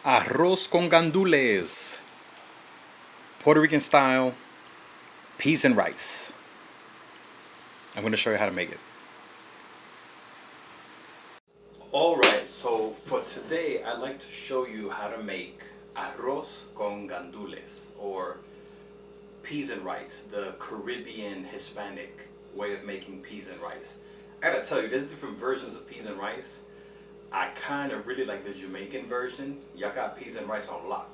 Arroz con gandules. Puerto Rican style, peas and rice. I'm going to show you how to make it. Alright, so for today I'd like to show you how to make arroz con gandules, or peas and rice, the Caribbean Hispanic way of making peas and rice. I gotta tell you, there's different versions of peas and rice. I kind of really like the Jamaican version. Y'all got peas and rice on lock.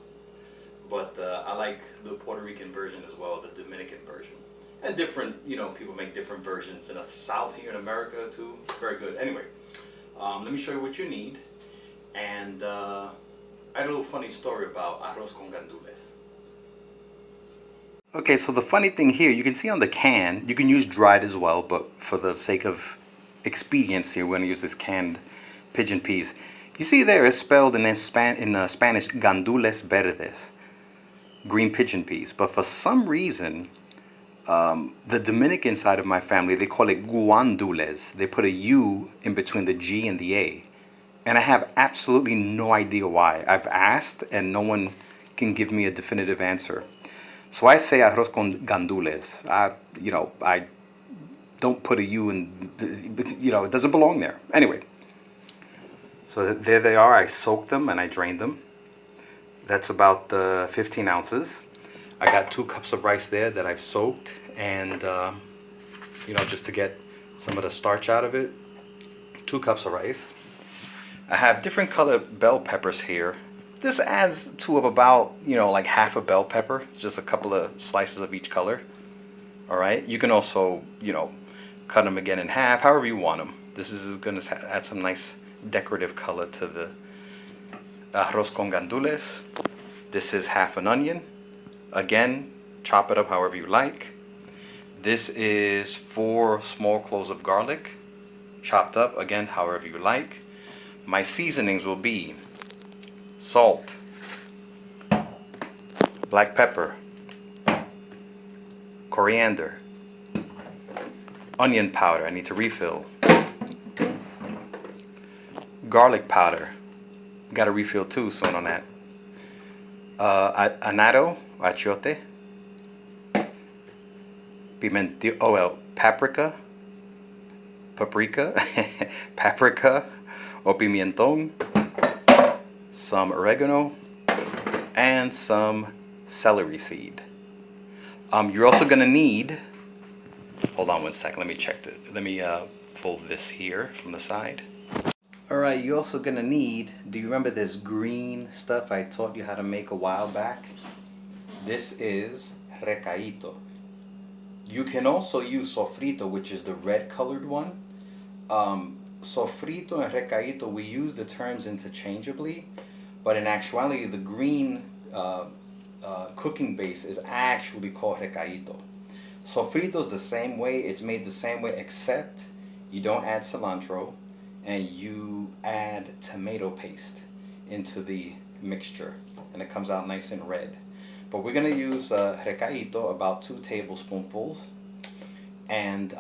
But I like the Puerto Rican version as well, the Dominican version. And different, people make different versions in the South here in America too. Very good. Anyway, let me show you what you need. And I had a little funny story about arroz con gandules. Okay, so the funny thing here, you can see on the can, you can use dried as well, but for the sake of expediency, we're going to use this canned pigeon peas. You see there it's spelled in Spanish gandules verdes, green pigeon peas. But for some reason, the Dominican side of my family, they call it guandules. They put a U in between the G and the A. And I have absolutely no idea why. I've asked and no one can give me a definitive answer. So I say arroz con gandules. I don't put a U in, it doesn't belong there. Anyway. So there they are. I soaked them and I drained them. That's about 15 ounces. I got 2 cups of rice there that I've soaked, and just to get some of the starch out of it. 2 cups of rice. I have different colored bell peppers here. This adds to about like half a bell pepper. It's just a couple of slices of each color. All right. You can also cut them again in half, however you want them. This is going to add some nice decorative color to the arroz con gandules. This is half an onion. Again, chop it up however you like. This is 4 small cloves of garlic, chopped up again however you like. My seasonings will be salt, black pepper, coriander, onion powder, I need to refill, garlic powder, got to refill too soon on that, annatto, achiote, paprika, paprika or pimienton, some oregano, and some celery seed. You're also gonna need, hold on one second, let me check this, let me pull this here from the side. Alright, you're also gonna need, do you remember this green stuff I taught you how to make a while back? This is RECAITO. You can also use sofrito, which is the red colored one. Sofrito and RECAITO, we use the terms interchangeably, but in actuality the green cooking base is actually called RECAITO. Sofrito is the same way, it's made the same way, except you don't add cilantro and you add tomato paste into the mixture, and it comes out nice and red. But we're going to use RECAITO, about 2 tablespoonfuls. And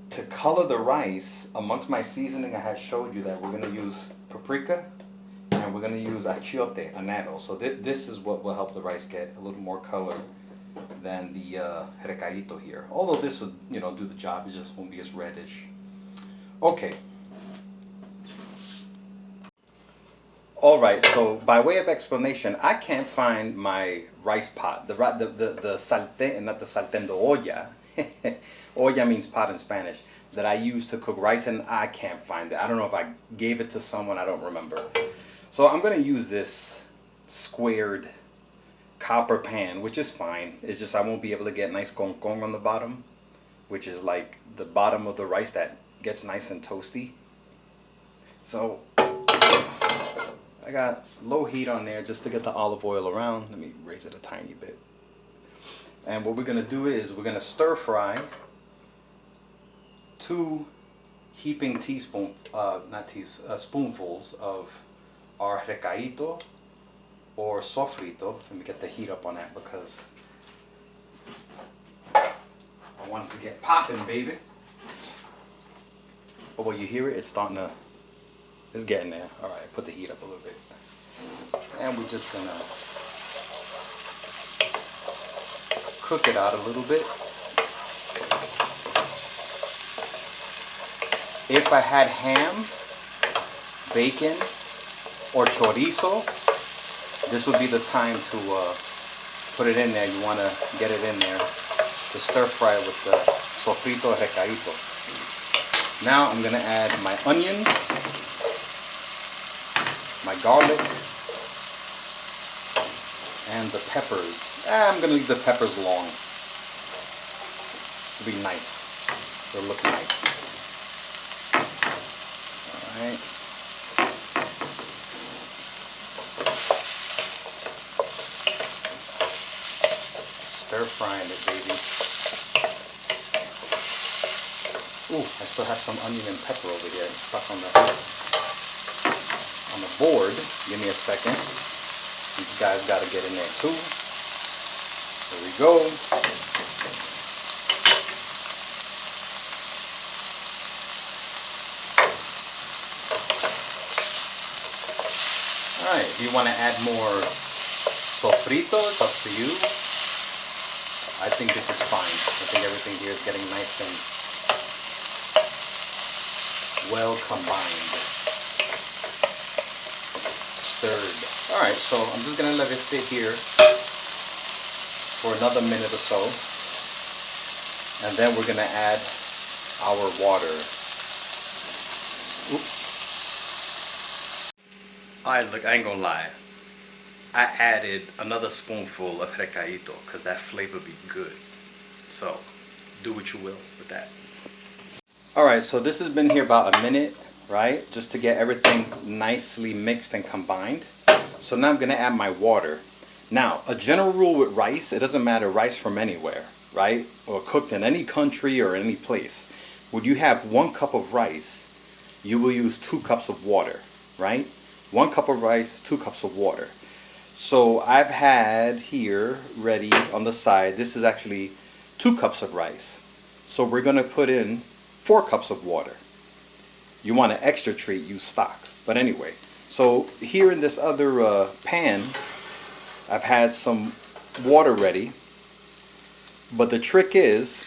to color the rice, amongst my seasoning I had showed you that we're going to use paprika and we're going to use achiote, annatto. So this is what will help the rice get a little more color than the RECAITO here. Although this will do the job, it just won't be as reddish. Okay. Alright, so by way of explanation, I can't find my rice pot, the sartén, not the sartén, the olla. Olla means pot in Spanish, that I use to cook rice, and I can't find it. I don't know if I gave it to someone, I don't remember. So I'm going to use this squared copper pan, which is fine. It's just I won't be able to get nice con on the bottom, which is like the bottom of the rice that gets nice and toasty. So I got low heat on there just to get the olive oil around. Let me raise it a tiny bit. And what we're going to do is we're going to stir fry 2 heaping spoonfuls of our RECAITO or sofrito. Let me get the heat up on that because I want it to get popping, baby. But when you hear it, it's starting to, it's getting there. All right, put the heat up a little bit. And we're just gonna cook it out a little bit. If I had ham, bacon, or chorizo, this would be the time to put it in there. You want to get it in there to stir fry with the sofrito recaito. Now I'm going to add my onions, my garlic, and the peppers. I'm going to leave the peppers long. It'll be nice. It'll look nice. Alright. Stir frying it, baby. Ooh, I still have some onion and pepper over here. It's stuck on the board. Give me a second. These guys got to get in there too. There we go. Alright, if you want to add more sofrito, it's up to you. I think this is fine. I think everything here is getting nice and well combined. Stirred. Alright, so I'm just going to let it sit here for another minute or so. And then we're going to add our water. Oops. Alright, look, I ain't gonna lie. I added another spoonful of recaito because that flavor be good. So, do what you will with that. Alright, so this has been here about a minute, right? Just to get everything nicely mixed and combined. So now I'm gonna add my water. Now, a general rule with rice, it doesn't matter rice from anywhere, right? Or cooked in any country or any place. When you have 1 cup of rice, you will use 2 cups of water, right? 1 cup of rice, 2 cups of water. So I've had here ready on the side, this is actually 2 cups of rice. So we're going to put in 4 cups of water. You want an extra treat, use stock. But anyway, so here in this other pan, I've had some water ready. But the trick is,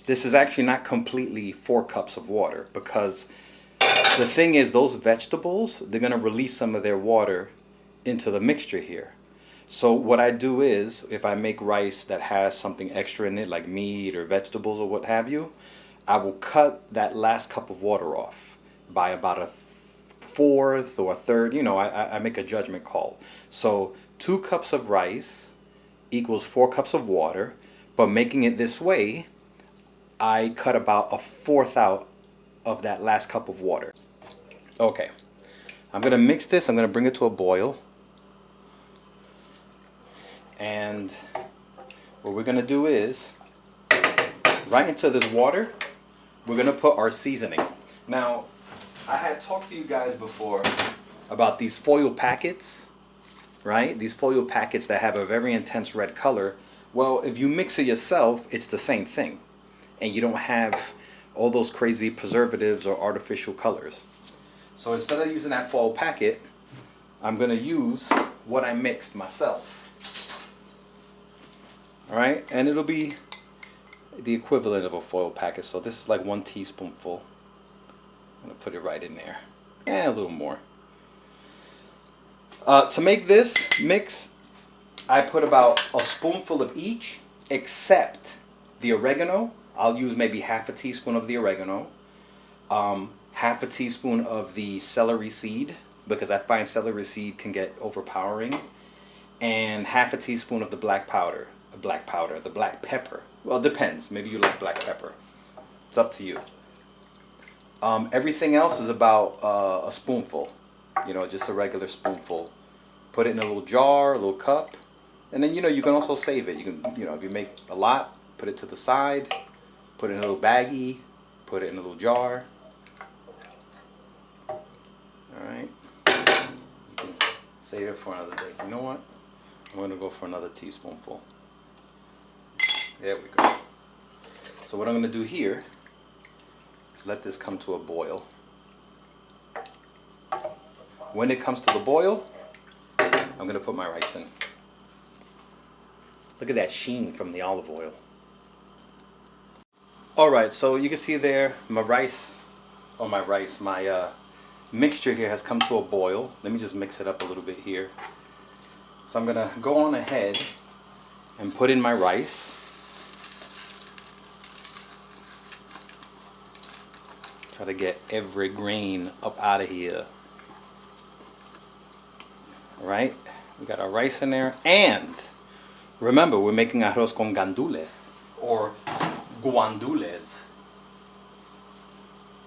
this is actually not completely 4 cups of water, because the thing is, those vegetables, they're going to release some of their water into the mixture here. So what I do is, if I make rice that has something extra in it, like meat or vegetables or what have you, I will cut that last cup of water off by about a fourth or a third. You know, I make a judgment call. So 2 cups of rice equals 4 cups of water, but making it this way, I cut about a fourth out of that last cup of water. Okay, I'm gonna mix this. I'm gonna bring it to a boil, and what we're gonna do is, right into this water, we're gonna put our seasoning. Now, I had talked to you guys before about these foil packets, right? These foil packets that have a very intense red color. Well, if you mix it yourself, it's the same thing, and you don't have all those crazy preservatives or artificial colors. So instead of using that foil packet, I'm going to use what I mixed myself. Alright, and it'll be the equivalent of a foil packet. So this is like 1 teaspoonful. I'm going to put it right in there. And a little more. To make this mix, I put about a spoonful of each, except the oregano. I'll use maybe half a teaspoon of the oregano, half a teaspoon of the celery seed, because I find celery seed can get overpowering, and half a teaspoon of the black pepper. Well, it depends. Maybe you like black pepper. It's up to you. Everything else is about a spoonful, you know, just a regular spoonful. Put it in a little jar, a little cup, and then, you know, you can also save it. You can, you know, if you make a lot, put it to the side. Put it in a little baggie, put it in a little jar. Alright. You can save it for another day. You know what? I'm going to go for another teaspoonful. There we go. So what I'm going to do here is let this come to a boil. when it comes to the boil, I'm gonna put my rice in. Look at that sheen from the olive oil. Alright, so you can see there my mixture here has come to a boil. Let me just mix it up a little bit here. So I'm gonna go on ahead and put in my rice. Try to get every grain up out of here. Alright, we got our rice in there, and remember, we're making arroz con gandules, or guandules.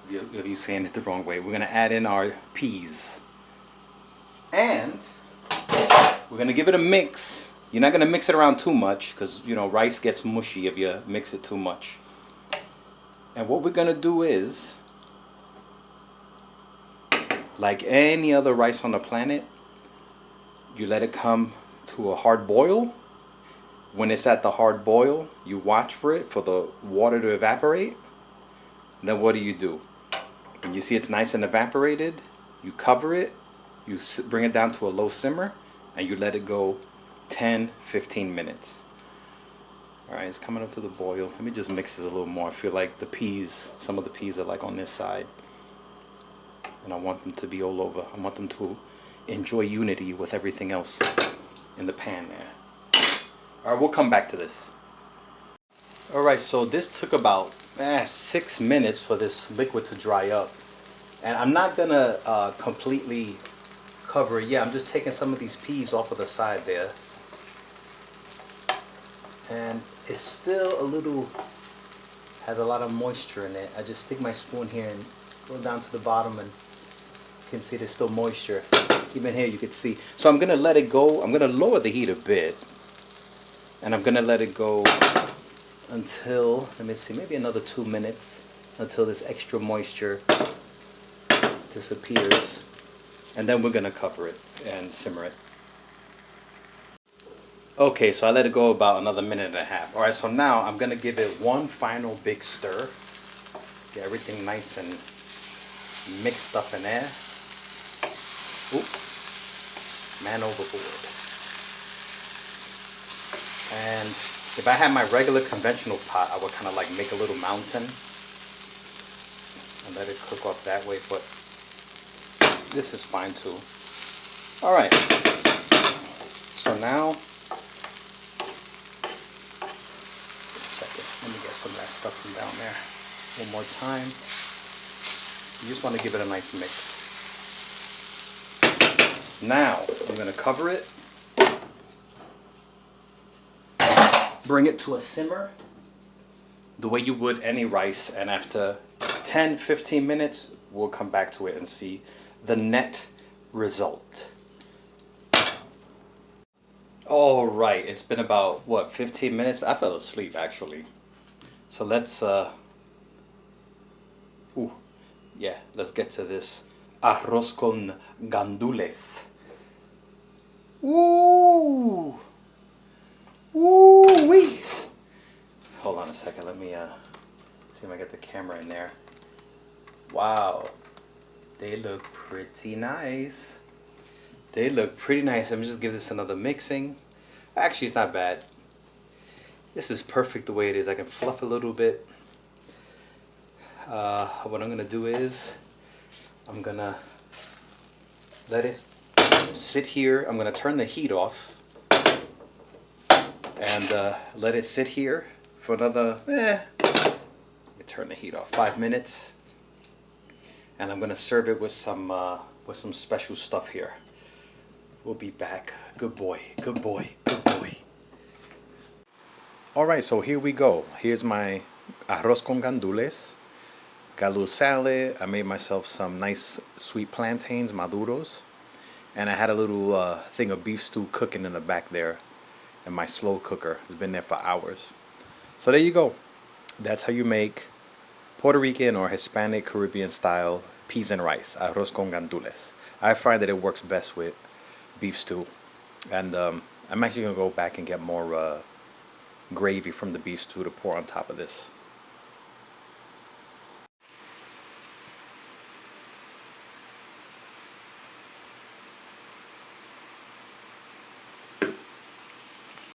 If you're saying it the wrong way, we're going to add in our peas. And we're going to give it a mix. You're not going to mix it around too much, because, you know, rice gets mushy if you mix it too much. And what we're going to do is, like any other rice on the planet, you let it come to a hard boil. When it's at the hard boil, you watch for it, for the water to evaporate. Then what do? When you see it's nice and evaporated, you cover it, you bring it down to a low simmer, and you let it go 10-15 minutes. Alright, it's coming up to the boil. Let me just mix this a little more. I feel like the peas, some of the peas are like on this side. And I want them to be all over. I want them to enjoy unity with everything else in the pan there. Alright, we'll come back to this. Alright, so this took about 6 minutes for this liquid to dry up. And I'm not gonna completely cover it. Yeah, I'm just taking some of these peas off of the side there. And it's still a little, has a lot of moisture in it. I just stick my spoon here and go down to the bottom, and you can see there's still moisture. Even here you can see. So I'm gonna let it go. I'm gonna lower the heat a bit, and I'm gonna let it go until, let me see, maybe another 2 minutes, until this extra moisture disappears, and then we're gonna cover it and simmer it. Okay, so I let it go about another minute and a half. Alright, so now I'm gonna give it one final big stir. Get everything nice and mixed up in there. Oop, man overboard. And if I had my regular conventional pot, I would kind of like make a little mountain and let it cook up that way, but this is fine too. Alright, so now, let me get some of that stuff from down there one more time. You just want to give it a nice mix. Now, I'm going to cover it, bring it to a simmer the way you would any rice, and after 10-15 minutes, we'll come back to it and see the net result. Alright, it's been about, what, 15 minutes? I fell asleep actually. So let's, let's get to this arroz con gandules. Woo! Woo-wee! Hold on a second, let me see if I get the camera in there. Wow, they look pretty nice. They look pretty nice. Let me just give this another mixing. Actually, it's not bad. This is perfect the way it is. I can fluff a little bit. What I'm going to do is I'm going to let it sit here. I'm going to turn the heat off and let it sit here for another, let me turn the heat off, 5 minutes. And I'm going to serve it with some special stuff here. We'll be back. Good boy, good boy, good boy. Alright, so here we go. Here's my arroz con gandules. Got a little salad. I made myself some nice sweet plantains, maduros. And I had a little thing of beef stew cooking in the back there. And my slow cooker has been there for hours. So there you go. That's how you make Puerto Rican or Hispanic Caribbean style peas and rice, arroz con gandules. I find that it works best with beef stew. And I'm actually going to go back and get more gravy from the beef stew to pour on top of this.